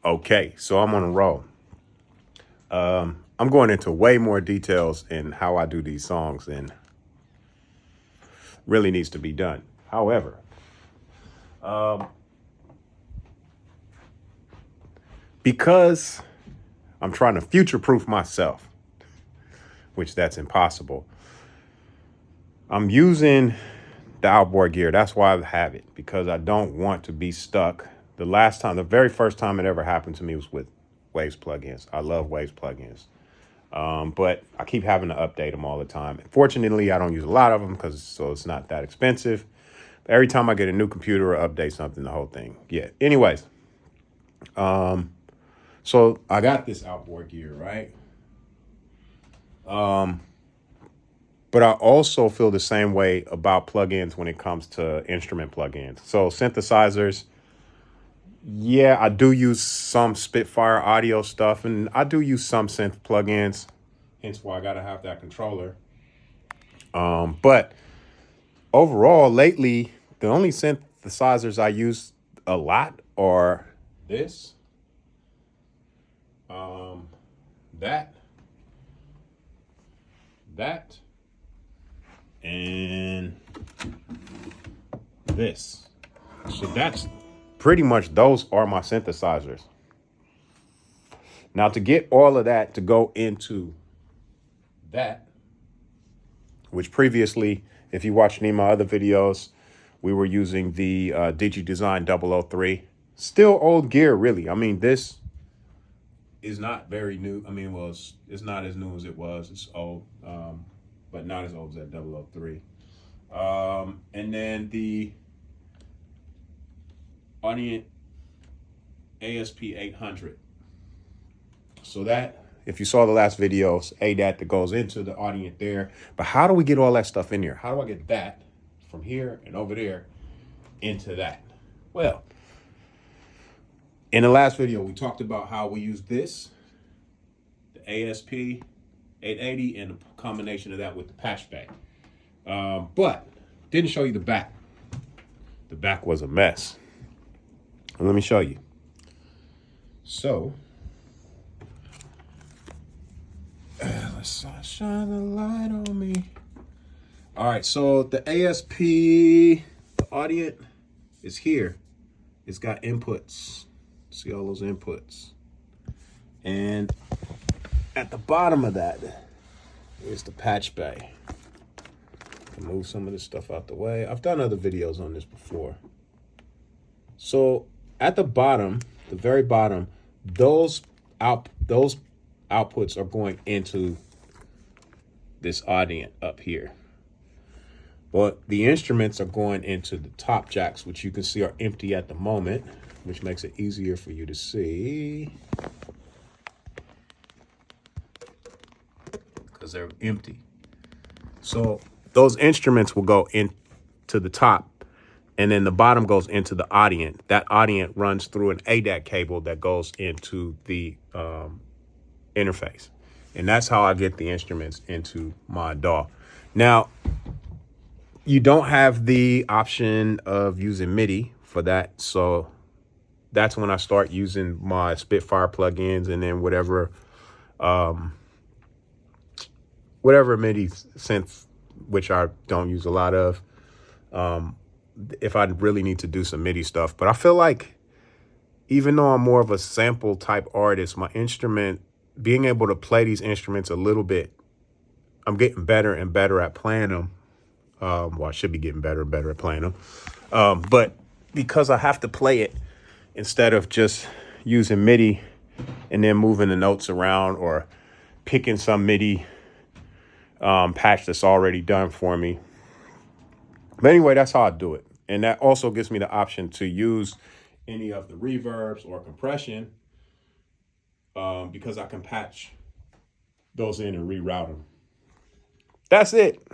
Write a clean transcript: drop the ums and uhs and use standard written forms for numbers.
Okay, so I'm on a roll. I'm going into way more details in how I do these songs than really needs to be done. However, because I'm trying to future proof myself, which that's impossible, I'm using the outboard gear. That's why I have it, because I don't want to be stuck. The very first time it ever happened to me was with Waves plugins. I love Waves plugins. But I keep having to update them all the time. Fortunately, I don't use a lot of them so it's not that expensive. But every time I get a new computer or update something, the whole thing. Yeah. Anyways, so I got this outboard gear, right? But I also feel the same way about plugins when it comes to instrument plugins. So synthesizers, yeah, I do use some Spitfire audio stuff, and I do use some synth plugins. Hence why I gotta have that controller. But overall, lately, the only synthesizers I use a lot are this, that, that, and this. So that's pretty much, those are my synthesizers. Now, to get all of that to go into that, which previously, if you watched any of my other videos, we were using the DigiDesign 003. Still old gear, really. I mean, this is not very new. I mean, well, it's not as new as it was. It's old, but not as old as that 003. And then the Audient ASP 800. So that, if you saw the last videos, that goes into the Audient there. But how do we get all that stuff in here? How do I get that from here and over there into that? Well, in the last video, we talked about how we use this, the ASP 880, and a combination of that with the patch bay. But didn't show you the back. The back was a mess. Let me show you. So, let's shine the light on me. All right, so the ASP, the Audient is here. It's got inputs. See all those inputs. And at the bottom of that is the patch bay. Move some of this stuff out the way. I've done other videos on this before. So at the bottom, the very bottom, those outputs are going into this Audient up here. But the instruments are going into the top jacks, which you can see are empty at the moment, which makes it easier for you to see because they're empty. So those instruments will go into the top, and then the bottom goes into the Audient. That Audient runs through an ADAC cable that goes into the interface. And that's how I get the instruments into my DAW. Now, you don't have the option of using MIDI for that. So that's when I start using my Spitfire plugins, and then whatever MIDI synth, which I don't use a lot of, if I really need to do some MIDI stuff. But I feel like, even though I'm more of a sample type artist, my instrument, being able to play these instruments a little bit, I'm getting better and better at playing them. Well, I should be getting better and better at playing them. But because I have to play it instead of just using MIDI and then moving the notes around or picking some MIDI patch that's already done for me. But anyway, that's how I do it. And that also gives me the option to use any of the reverbs or compression, because I can patch those in and reroute them. That's it.